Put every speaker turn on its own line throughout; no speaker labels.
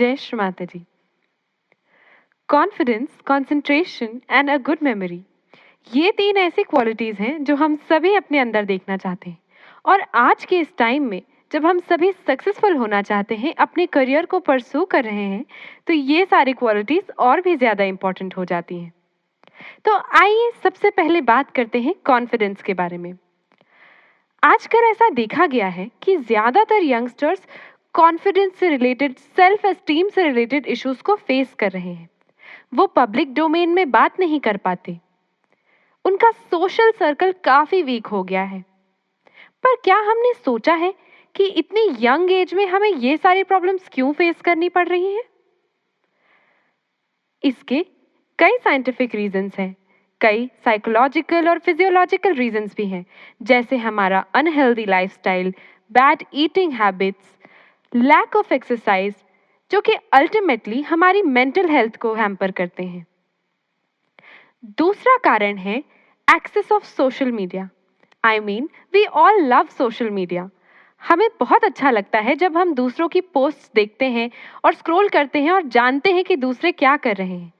जय श्री माता जी। Confidence, concentration and a good memory, ये तीन ऐसी क्वालिटीज हैं जो हम सभी अपने अंदर देखना चाहते हैं। और आज के इस टाइम में जब हम सभी सक्सेसफुल होना चाहते हैं, अपने करियर को परस्यू कर रहे हैं, तो ये सारी क्वालिटीज और भी ज़्यादा इम्पोर्टेंट हो जाती हैं। तो आइए सबसे पहले बात करते हैं कॉन्फिडेंस के बारे में। आजकल ऐसा देखा गया है कि ज़्यादातर यंगस्टर्स कॉन्फिडेंस से रिलेटेड, सेल्फ एस्टीम से रिलेटेड इश्यूज को फेस कर रहे हैं। वो पब्लिक डोमेन में बात नहीं कर पाते, उनका सोशल सर्कल काफी वीक हो गया है। पर क्या हमने सोचा है कि इतनी यंग एज में हमें ये सारी प्रॉब्लम्स क्यों फेस करनी पड़ रही हैं? इसके कई साइंटिफिक रीजंस हैं, कई साइकोलॉजिकल और फिजियोलॉजिकल रीजंस भी हैं, जैसे हमारा unhealthy lifestyle, bad eating habits, lack of exercise, जो कि अल्टीमेटली हमारी मेंटल हेल्थ को हैम्पर करते हैं। दूसरा कारण है excess of social media. I mean we all love social media. हमें बहुत अच्छा लगता है जब हम दूसरों की पोस्ट्स देखते हैं और स्क्रॉल करते हैं और जानते हैं कि दूसरे क्या कर रहे हैं।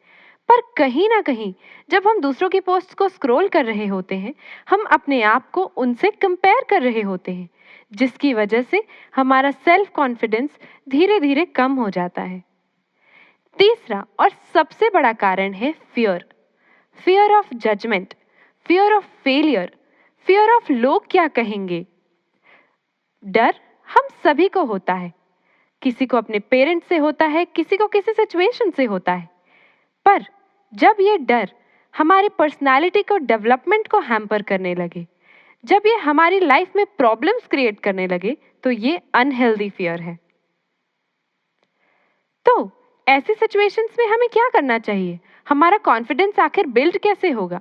पर कहीं ना कहीं जब हम दूसरों की पोस्ट्स को स्क्रॉल कर रहे होते हैं, हम अपने आप को उनसे कंपेयर कर रहे होते हैं, जिसकी वजह से हमारा सेल्फ कॉन्फिडेंस धीरे धीरे कम हो जाता है। तीसरा और सबसे बड़ा कारण है fear. Fear of judgement, fear of failure, fear of लोग क्या कहेंगे। डर हम सभी को होता है, किसी को अपने पेरेंट्स से होता है, किसी को किसी सिचुएशन से होता है। पर जब ये डर हमारी पर्सनालिटी को, डेवलपमेंट को हैम्पर करने लगे, जब ये हमारी लाइफ में प्रॉब्लम्स क्रिएट करने लगे, तो ये अनहेल्दी फियर है। तो ऐसी सिचुएशंस में हमें क्या करना चाहिए? हमारा कॉन्फिडेंस आखिर बिल्ड कैसे होगा?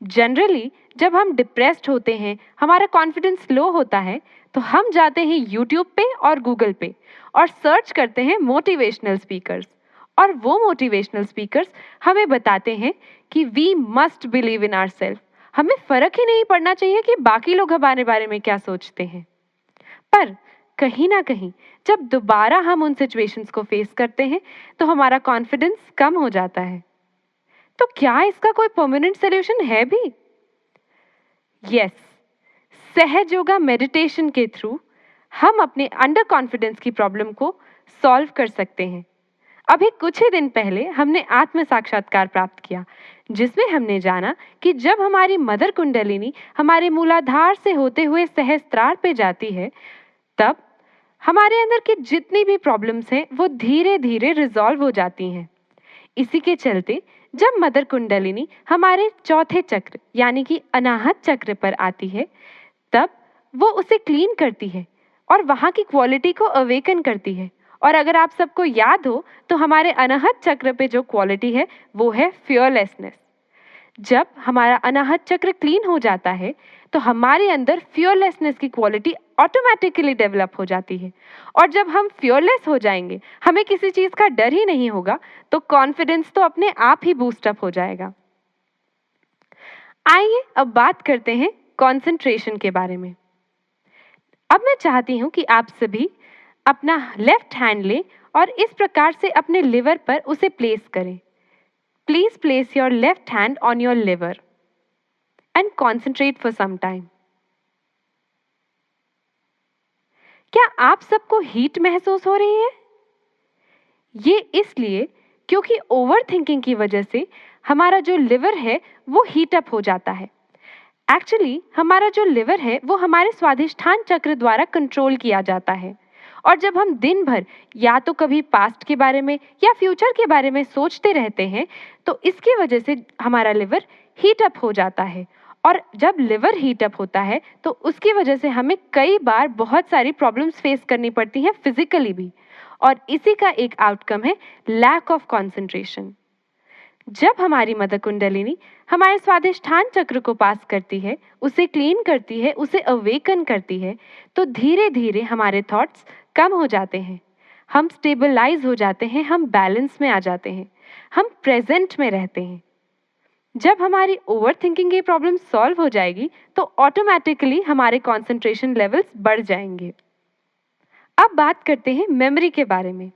जनरली जब हम डिप्रेस्ड होते हैं, हमारा कॉन्फिडेंस लो होता है, तो हम जाते हैं यूट्यूब पे और गूगल पे और सर्च करते हैं मोटिवेशनल स्पीकर्स। और वो मोटिवेशनल स्पीकर्स हमें बताते हैं कि we must believe in ourselves. हमें फर्क ही नहीं पड़ना चाहिए कि बाकी लोग हमारे बारे में क्या सोचते हैं। पर कहीं ना कहीं जब दोबारा हम उन सिचुएशंस को फेस करते हैं, तो हमारा कॉन्फिडेंस कम हो जाता है। तो क्या इसका कोई परमानेंट सॉल्यूशन है भी? यस, सहज योगा मेडिटेशन के थ्रू हम अपने अंडर कॉन्फिडेंस की प्रॉब्लम को सॉल्व कर सकते हैं। अभी कुछ ही दिन पहले हमने आत्म साक्षात्कार प्राप्त किया, जिसमें हमने जाना कि जब हमारी मदर कुंडलिनी हमारे मूलाधार से होते हुए सहस्त्रार पे जाती है, तब हमारे अंदर की जितनी भी प्रॉब्लम्स हैं वो धीरे धीरे रिजॉल्व हो जाती हैं। इसी के चलते जब मदर कुंडलिनी हमारे चौथे चक्र यानी कि अनाहत चक्र पर आती है, तब वो उसे क्लीन करती है और वहाँ की क्वालिटी को अवेकन करती है। और अगर आप सबको याद हो, तो हमारे अनाहत चक्र पे जो क्वालिटी है वो है फियरलेसनेस। जब हमारा अनाहत चक्र क्लीन हो जाता है, तो हमारे अंदर फियरलेसनेस की क्वालिटी ऑटोमेटिकली डेवलप हो जाती है। और जब हम फियरलेस हो जाएंगे, हमें किसी चीज़ का डर ही नहीं होगा, तो कॉन्फिडेंस तो अपने आप ही बूस्टअप हो जाएगा। आइए अब बात करते हैं कंसंट्रेशन के बारे में। अब मैं चाहती हूँ कि आप सभी अपना लेफ्ट हैंड लें और इस प्रकार से अपने लिवर पर उसे प्लेस करें। Please place your left hand on your liver and concentrate for some time. क्या आप सबको हीट महसूस हो रही है? ये इसलिए क्योंकि ओवर थिंकिंग की वजह से हमारा जो लिवर है वो हीट अप हो जाता है। एक्चुअली हमारा जो लिवर है वो हमारे स्वादिष्ठान चक्र द्वारा कंट्रोल किया जाता है। और जब हम दिन भर या तो कभी पास्ट के बारे में या फ्यूचर के बारे में सोचते रहते हैं, तो इसकी वजह से हमारा लिवर हीट अप हो जाता है। और जब लिवर हीट अप होता है, तो उसकी वजह से हमें कई बार बहुत सारी प्रॉब्लम्स फेस करनी पड़ती हैं, फिजिकली भी। और इसी का एक आउटकम है लैक ऑफ कंसंट्रेशन। जब हमारी मदर कुंडलिनी हमारे स्वादिष्ठान चक्र को पास करती है, उसे क्लीन करती है, उसे अवेकन करती है, तो धीरे धीरे हमारे थॉट्स कम हो जाते हैं, हम स्टेबलाइज हो जाते हैं, हम बैलेंस में आ जाते हैं, हम प्रेजेंट में रहते हैं। जब हमारी ओवर थिंकिंग की प्रॉब्लम सॉल्व हो जाएगी, तो ऑटोमेटिकली हमारे कॉन्सेंट्रेशन लेवल्स बढ़ जाएंगे। अब बात करते हैं मेमोरी के बारे में।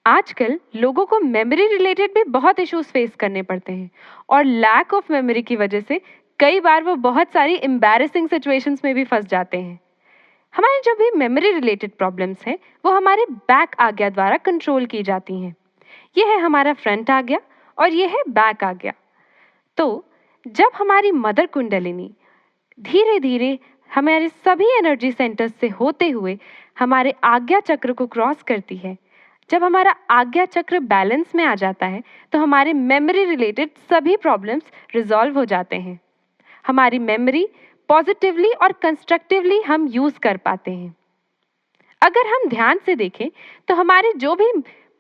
आजकल लोगों को मेमोरी रिलेटेड भी बहुत इश्यूज फेस करने पड़ते हैं और लैक ऑफ मेमोरी की वजह से कई बार वो बहुत सारी एम्बैरेसिंग सिचुएशंस में भी फंस जाते हैं। हमारी जो भी मेमोरी रिलेटेड प्रॉब्लम्स हैं वो हमारे बैक आज्ञा द्वारा कंट्रोल की जाती हैं। ये है हमारा फ्रंट आज्ञा और ये है बैक आज्ञा। तो जब हमारी मदर कुंडलिनी धीरे धीरे हमारे सभी एनर्जी सेंटर्स से होते हुए हमारे आज्ञा चक्र को क्रॉस करती है, जब हमारा आज्ञा चक्र बैलेंस में आ जाता है तो हमारे मेमोरी रिलेटेड सभी प्रॉब्लम्स रिजॉल्व हो जाते हैं। हमारी मेमोरी पॉजिटिवली और कंस्ट्रक्टिवली हम यूज कर पाते हैं। अगर हम ध्यान से देखें तो हमारे जो भी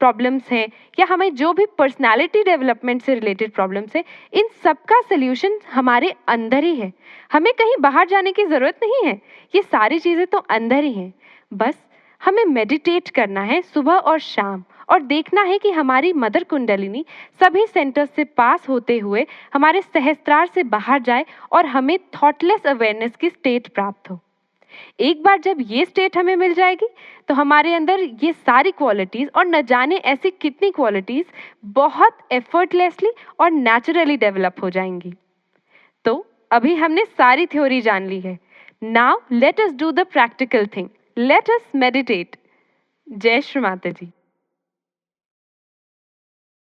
प्रॉब्लम्स हैं या हमें जो भी पर्सनालिटी डेवलपमेंट से रिलेटेड प्रॉब्लम्स हैं, इन सब का सल्यूशन हमारे अंदर ही है। हमें कहीं बाहर जाने की ज़रूरत नहीं है, ये सारी चीज़ें तो अंदर ही हैं। बस हमें मेडिटेट करना है सुबह और शाम और देखना है कि हमारी मदर कुंडलिनी सभी सेंटर्स से पास होते हुए हमारे सहस्त्रार से बाहर जाए और हमें थॉटलेस अवेयरनेस की स्टेट प्राप्त हो। एक बार जब ये स्टेट हमें मिल जाएगी तो हमारे अंदर ये सारी क्वालिटीज़ और न जाने ऐसी कितनी क्वालिटीज़ बहुत एफर्टलेसली और नेचुरली डेवलप हो जाएंगी। तो अभी हमने सारी थ्योरी जान ली है। Now let us do the practical thing, let us meditate. जय श्री माता जी।